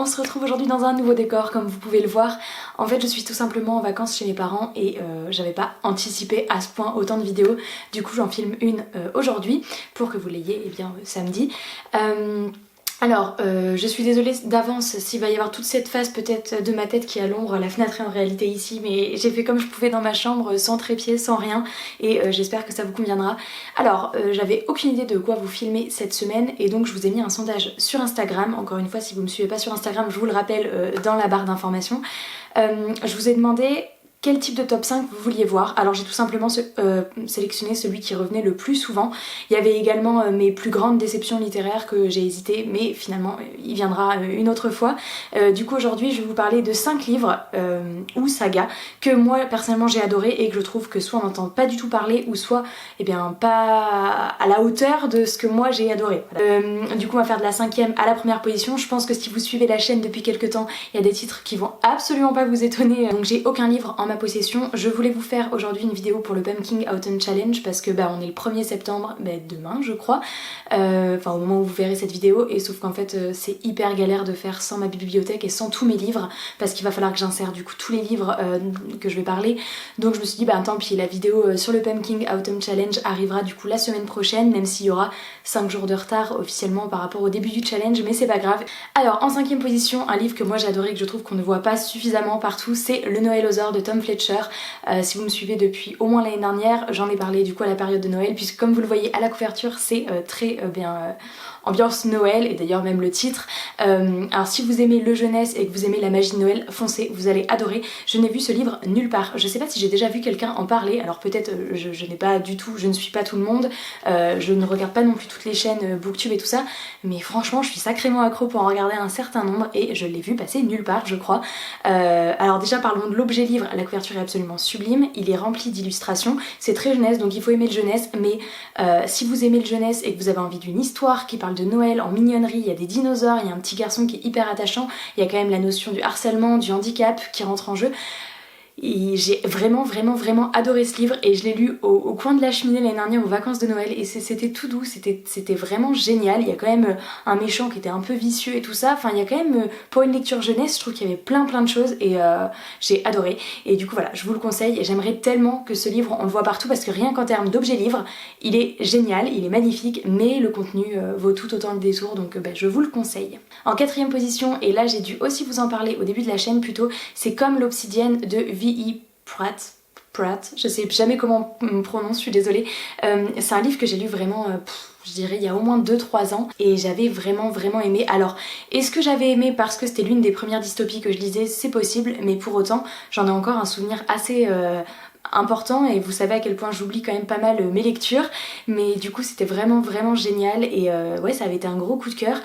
on se retrouve aujourd'hui dans un nouveau décor comme vous pouvez le voir. En fait je suis tout simplement en vacances chez mes parents et j'avais pas anticipé à ce point autant de vidéos. Du coup j'en filme une aujourd'hui pour que vous l'ayez samedi. Alors, je suis désolée d'avance s'il va y avoir toute cette phase peut-être de ma tête qui est à l'ombre, la fenêtre est en réalité ici, mais j'ai fait comme je pouvais dans ma chambre, sans trépied, sans rien, et j'espère que ça vous conviendra. Alors, j'avais aucune idée de quoi vous filmer cette semaine, et donc je vous ai mis un sondage sur Instagram. Encore une fois, si vous me suivez pas sur Instagram, je vous le rappelle dans la barre d'informations. Je vous ai demandé quel type de top 5 vous vouliez voir. Alors j'ai tout simplement sélectionné celui qui revenait le plus souvent. Il y avait également mes plus grandes déceptions littéraires que j'ai hésité, mais finalement il viendra une autre fois. Du coup aujourd'hui je vais vous parler de 5 livres ou sagas que moi personnellement j'ai adoré et que je trouve que soit on n'entend pas du tout parler ou soit pas à la hauteur de ce que moi j'ai adoré. Du coup on va faire de la 5e à la première position. Je pense que si vous suivez la chaîne depuis quelques temps, il y a des titres qui vont absolument pas vous étonner. Donc j'ai aucun livre en ma possession. Je voulais vous faire aujourd'hui une vidéo pour le Pumpkin Autumn Challenge parce que on est le 1er septembre, demain je crois, enfin au moment où vous verrez cette vidéo, et sauf qu'en fait c'est hyper galère de faire sans ma bibliothèque et sans tous mes livres parce qu'il va falloir que j'insère du coup tous les livres que je vais parler. Donc je me suis dit tant pis, la vidéo sur le Pumpkin Autumn Challenge arrivera du coup la semaine prochaine, même s'il y aura 5 jours de retard officiellement par rapport au début du challenge, mais c'est pas grave. Alors en 5e position, un livre que moi j'ai adoré, que je trouve qu'on ne voit pas suffisamment partout, c'est Le Noël aux Ors de Tom Fletcher. Si vous me suivez depuis au moins l'année dernière, j'en ai parlé du coup à la période de Noël, puisque comme vous le voyez à la couverture, c'est très ambiance Noël, et d'ailleurs même le titre. Alors si vous aimez le jeunesse et que vous aimez la magie de Noël, foncez, vous allez adorer. Je n'ai vu ce livre nulle part. Je sais pas si j'ai déjà vu quelqu'un en parler, alors peut-être je n'ai pas du tout, je ne suis pas tout le monde, je ne regarde pas non plus toutes les chaînes Booktube et tout ça, mais franchement je suis sacrément accro pour en regarder un certain nombre et je l'ai vu passer nulle part je crois. Alors déjà parlons de l'objet livre, la couverture est absolument sublime, il est rempli d'illustrations, c'est très jeunesse donc il faut aimer le jeunesse, mais si vous aimez le jeunesse et que vous avez envie d'une histoire qui parle de Noël en mignonnerie, il y a des dinosaures, il y a un petit garçon qui est hyper attachant, il y a quand même la notion du harcèlement, du handicap qui rentre en jeu. Et j'ai vraiment adoré ce livre et je l'ai lu au coin de la cheminée l'année dernière aux vacances de Noël et c'était tout doux, c'était vraiment génial. Il y a quand même un méchant qui était un peu vicieux et tout ça, enfin il y a quand même, pour une lecture jeunesse, je trouve qu'il y avait plein de choses et j'ai adoré. Et du coup voilà, je vous le conseille et j'aimerais tellement que ce livre on le voit partout parce que rien qu'en termes d'objet livre, il est génial, il est magnifique, mais le contenu vaut tout autant le détour, donc je vous le conseille. En 4e position, et là j'ai dû aussi vous en parler au début de la chaîne plutôt, c'est Comme l'obsidienne de V.E. Pratt, je sais jamais comment on prononce, je suis désolée. C'est un livre que j'ai lu vraiment, je dirais il y a au moins 2-3 ans et j'avais vraiment aimé. Alors, est-ce que j'avais aimé parce que c'était l'une des premières dystopies que je lisais? C'est possible, mais pour autant, j'en ai encore un souvenir assez important et vous savez à quel point j'oublie quand même pas mal mes lectures, mais du coup c'était vraiment génial et ouais, ça avait été un gros coup de cœur.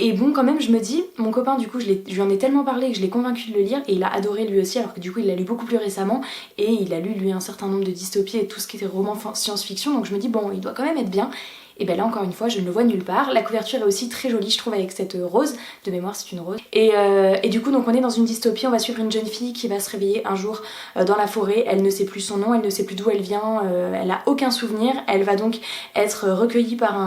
Et bon quand même je me dis, mon copain du coup je lui en ai tellement parlé que je l'ai convaincu de le lire et il a adoré lui aussi, alors que du coup il l'a lu beaucoup plus récemment et il a lu lui un certain nombre de dystopies et tout ce qui était roman science-fiction, donc je me dis bon il doit quand même être bien. Et là encore une fois je ne le vois nulle part. La couverture est aussi très jolie je trouve avec cette rose, de mémoire c'est une rose. Et du coup donc on est dans une dystopie, on va suivre une jeune fille qui va se réveiller un jour dans la forêt, elle ne sait plus son nom, elle ne sait plus d'où elle vient, elle a aucun souvenir, elle va donc être recueillie par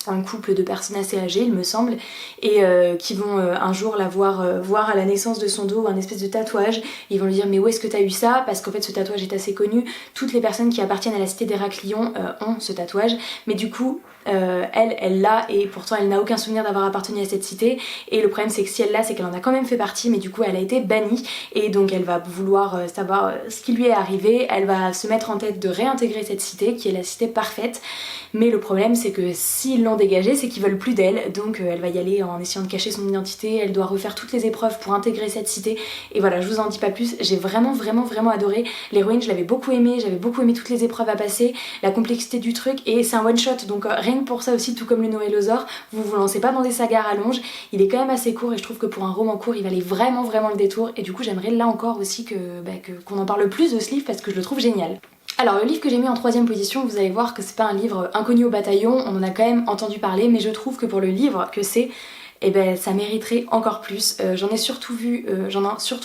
un couple de personnes assez âgées il me semble, et qui vont un jour la voir à la naissance de son dos un espèce de tatouage. Ils vont lui dire mais où est-ce que t'as eu ça, parce qu'en fait ce tatouage est assez connu, toutes les personnes qui appartiennent à la cité d'Héraclion ont ce tatouage, mais du coup elle l'a et pourtant elle n'a aucun souvenir d'avoir appartenu à cette cité, et le problème c'est que si elle l'a c'est qu'elle en a quand même fait partie, mais du coup elle a été bannie et donc elle va vouloir savoir ce qui lui est arrivé, elle va se mettre en tête de réintégrer cette cité qui est la cité parfaite, mais le problème c'est que s'ils l'ont dégagée c'est qu'ils veulent plus d'elle, donc elle va y aller en essayant de cacher son identité, elle doit refaire toutes les épreuves pour intégrer cette cité et voilà, je vous en dis pas plus. J'ai vraiment adoré l'héroïne, je l'avais beaucoup aimée, j'avais beaucoup aimé toutes les épreuves à passer, la complexité du truc, et c'est un one shot donc rien que pour ça aussi, tout comme Le Noël aux Ors, vous vous lancez pas dans des sagas à rallonge, il est quand même assez court et je trouve que pour un roman court il valait vraiment le détour, et du coup j'aimerais là encore aussi qu'on en parle plus de ce livre parce que je le trouve génial. Alors le livre que j'ai mis en 3e position, vous allez voir que c'est pas un livre inconnu au bataillon, on en a quand même entendu parler, mais je trouve que pour le livre que c'est, et ben ça mériterait encore plus. J'en ai surtout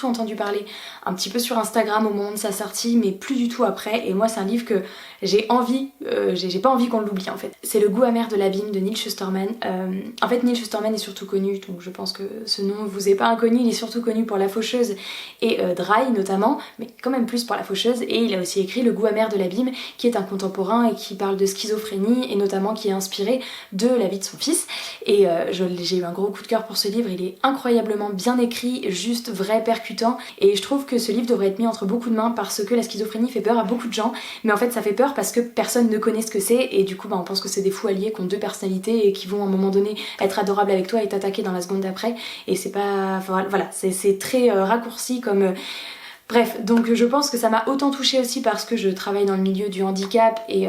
entendu parler un petit peu sur Instagram au moment de sa sortie, mais plus du tout après. Et moi c'est un livre que j'ai envie, j'ai pas envie qu'on l'oublie en fait. C'est Le goût amer de l'abîme de Neal Shusterman. En fait Neal Shusterman est surtout connu, donc je pense que ce nom vous est pas inconnu, il est surtout connu pour La Faucheuse et Dry notamment, mais quand même plus pour La Faucheuse. Et il a aussi écrit Le goût amer de l'abîme, qui est un contemporain et qui parle de schizophrénie et notamment qui est inspiré de la vie de son fils. Et j'ai eu un gros coup de cœur pour ce livre, il est incroyablement bien écrit, juste vrai, percutant, et je trouve que ce livre devrait être mis entre beaucoup de mains parce que la schizophrénie fait peur à beaucoup de gens, mais en fait ça fait peur parce que personne ne connaît ce que c'est, et du coup on pense que c'est des fous alliés qui ont deux personnalités et qui vont à un moment donné être adorables avec toi et t'attaquer dans la seconde d'après, et c'est pas... voilà, c'est très raccourci comme... Bref, donc je pense que ça m'a autant touchée aussi parce que je travaille dans le milieu du handicap et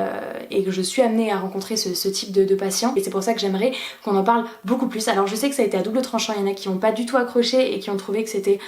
que je suis amenée à rencontrer ce type de patients, et c'est pour ça que j'aimerais qu'on en parle beaucoup plus. Alors je sais que ça a été à double tranchant, il y en a qui n'ont pas du tout accroché et qui ont trouvé que c'était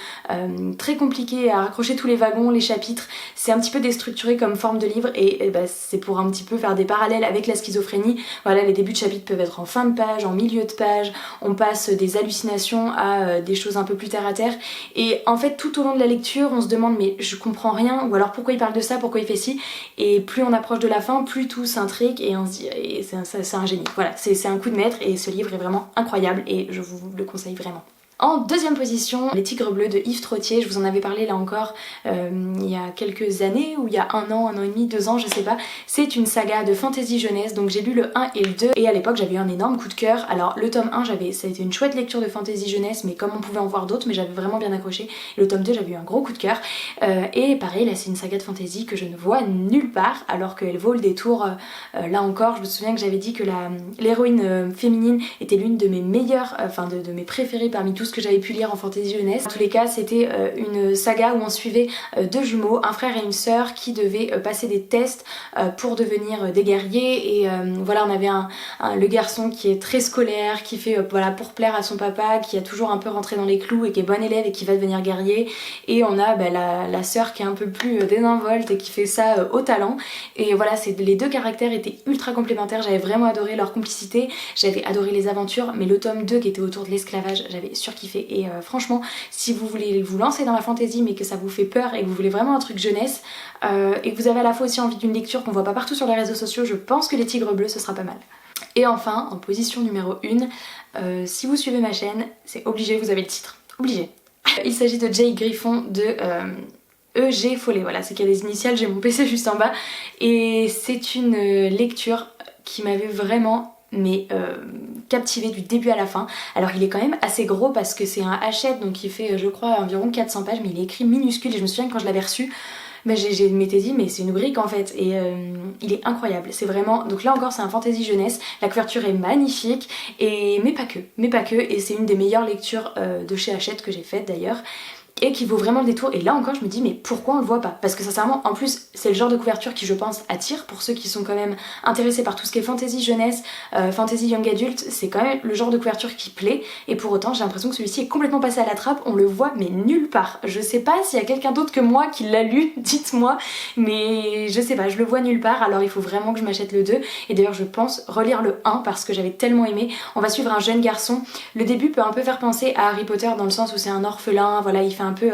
très compliqué à raccrocher tous les wagons, les chapitres, c'est un petit peu déstructuré comme forme de livre, et c'est pour un petit peu faire des parallèles avec la schizophrénie. Voilà, les débuts de chapitres peuvent être en fin de page, en milieu de page, on passe des hallucinations à des choses un peu plus terre à terre, et en fait tout au long de la lecture on se demande mais je comprends rien, ou alors pourquoi il parle de ça, pourquoi il fait ci, et plus on approche de la fin, plus tout s'intrigue et on se dit, et c'est un génie. Voilà, c'est un coup de maître et ce livre est vraiment incroyable et je vous le conseille vraiment. En deuxième position, Les Tigres Bleus de Yves Trottier. Je vous en avais parlé là encore il y a quelques années, ou il y a un an et demi, 2 ans, je sais pas. C'est une saga de fantasy jeunesse, donc j'ai lu le 1 et le 2, et à l'époque j'avais eu un énorme coup de cœur. Alors le tome 1, ça a été une chouette lecture de fantasy jeunesse, mais comme on pouvait en voir d'autres, mais j'avais vraiment bien accroché. Et le tome 2, j'avais eu un gros coup de cœur. Et pareil, là c'est une saga de fantasy que je ne vois nulle part, alors qu'elle vaut le détour. Là encore, je me souviens que j'avais dit que l'héroïne féminine était l'une de mes meilleures, de mes préférées parmi tous que j'avais pu lire en fantasy jeunesse. En tous les cas, c'était une saga où on suivait deux jumeaux, un frère et une sœur, qui devaient passer des tests pour devenir des guerriers. Et voilà, on avait le garçon qui est très scolaire, qui fait voilà, pour plaire à son papa, qui a toujours un peu rentré dans les clous et qui est bon élève et qui va devenir guerrier. Et on a la sœur qui est un peu plus désinvolte et qui fait ça au talent. Et voilà, les deux caractères étaient ultra complémentaires. J'avais vraiment adoré leur complicité, j'avais adoré les aventures, mais le tome 2 qui était autour de l'esclavage, j'avais surkiffé. Et franchement, si vous voulez vous lancer dans la fantasy mais que ça vous fait peur et que vous voulez vraiment un truc jeunesse et que vous avez à la fois aussi envie d'une lecture qu'on voit pas partout sur les réseaux sociaux, je pense que Les Tigres Bleus ce sera pas mal. Et enfin, en position numéro 1, si vous suivez ma chaîne, c'est obligé, vous avez le titre, obligé. Il s'agit de Jake Griffon de E.G. Follet, voilà, c'est qu'il y a des initiales, j'ai mon PC juste en bas, et c'est une lecture qui m'avait vraiment captivé du début à la fin. Alors il est quand même assez gros parce que c'est un Hachette, donc il fait je crois environ 400 pages, mais il est écrit minuscule, et je me souviens que quand je l'avais reçu, je m'étais dit mais c'est une brique en fait, et il est incroyable, c'est vraiment, donc là encore c'est un fantasy jeunesse, la couverture est magnifique, mais pas que, et c'est une des meilleures lectures de chez Hachette que j'ai faites d'ailleurs, et qui vaut vraiment le détour. Et là encore je me dis mais pourquoi on le voit pas, parce que sincèrement en plus c'est le genre de couverture qui je pense attire pour ceux qui sont quand même intéressés par tout ce qui est fantasy jeunesse, fantasy young adult, c'est quand même le genre de couverture qui plaît, et pour autant j'ai l'impression que celui-ci est complètement passé à la trappe, on le voit mais nulle part. Je sais pas s'il y a quelqu'un d'autre que moi qui l'a lu, dites-moi, mais je sais pas, je le vois nulle part, alors il faut vraiment que je m'achète le 2, et d'ailleurs je pense relire le 1 parce que j'avais tellement aimé. On va suivre un jeune garçon, le début peut un peu faire penser à Harry Potter dans le sens où c'est un orphelin, voilà, il fait un peu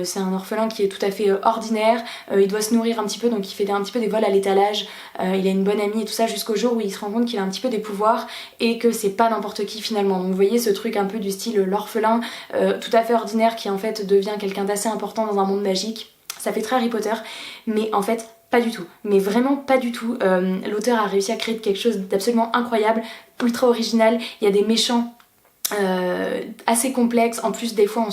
c'est un orphelin qui est tout à fait ordinaire, il doit se nourrir un petit peu, donc il fait un petit peu des vols à l'étalage, il a une bonne amie et tout ça, jusqu'au jour où il se rend compte qu'il a un petit peu des pouvoirs et que c'est pas n'importe qui finalement. Donc vous voyez ce truc un peu du style l'orphelin tout à fait ordinaire qui en fait devient quelqu'un d'assez important dans un monde magique. Ça fait très Harry Potter, mais en fait pas du tout, mais vraiment pas du tout. L'auteur a réussi à créer quelque chose d'absolument incroyable, ultra original, il y a des méchants assez complexe. En plus des fois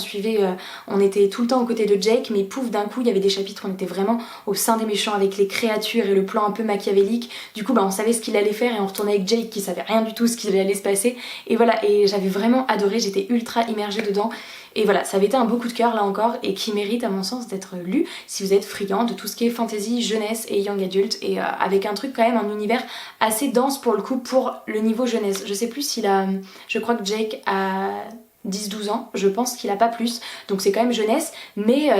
on était tout le temps aux côtés de Jake, mais pouf, d'un coup il y avait des chapitres où on était vraiment au sein des méchants avec les créatures et le plan un peu machiavélique. Du coup on savait ce qu'il allait faire et on retournait avec Jake qui savait rien du tout ce qui allait se passer, et voilà, et j'avais vraiment adoré, j'étais ultra immergée dedans. Et voilà, ça avait été un beau coup de cœur là encore, et qui mérite à mon sens d'être lu si vous êtes friand de tout ce qui est fantasy, jeunesse et young adult, et avec un truc quand même, un univers assez dense pour le coup pour le niveau jeunesse. Je sais plus s'il a... Je crois que Jake a 10-12 ans, je pense qu'il a pas plus, donc c'est quand même jeunesse, mais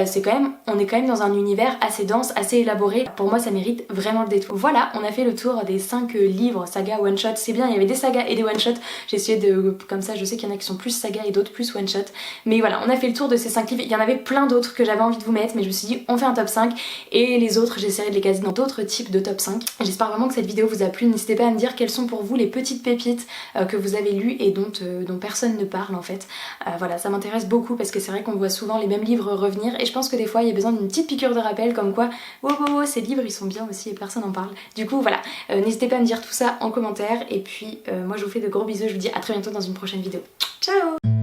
on est quand même dans un univers assez dense, assez élaboré. Pour moi ça mérite vraiment le détour. Voilà, on a fait le tour des 5 livres saga one shot, c'est bien, il y avait des sagas et des one shot, j'ai essayé de, comme ça je sais qu'il y en a qui sont plus saga et d'autres plus one shot, mais voilà, on a fait le tour de ces 5 livres, il y en avait plein d'autres que j'avais envie de vous mettre, mais je me suis dit on fait un top 5 et les autres j'essaierai de les caser dans d'autres types de top 5. J'espère vraiment que cette vidéo vous a plu, n'hésitez pas à me dire quelles sont pour vous les petites pépites que vous avez lues et dont personne ne parle en fait. Voilà, ça m'intéresse beaucoup parce que c'est vrai qu'on voit souvent les mêmes livres revenir et je pense que des fois il y a besoin d'une petite piqûre de rappel comme quoi ces livres ils sont bien aussi et personne n'en parle. Du coup voilà, n'hésitez pas à me dire tout ça en commentaire et puis moi je vous fais de gros bisous, je vous dis à très bientôt dans une prochaine vidéo. Ciao.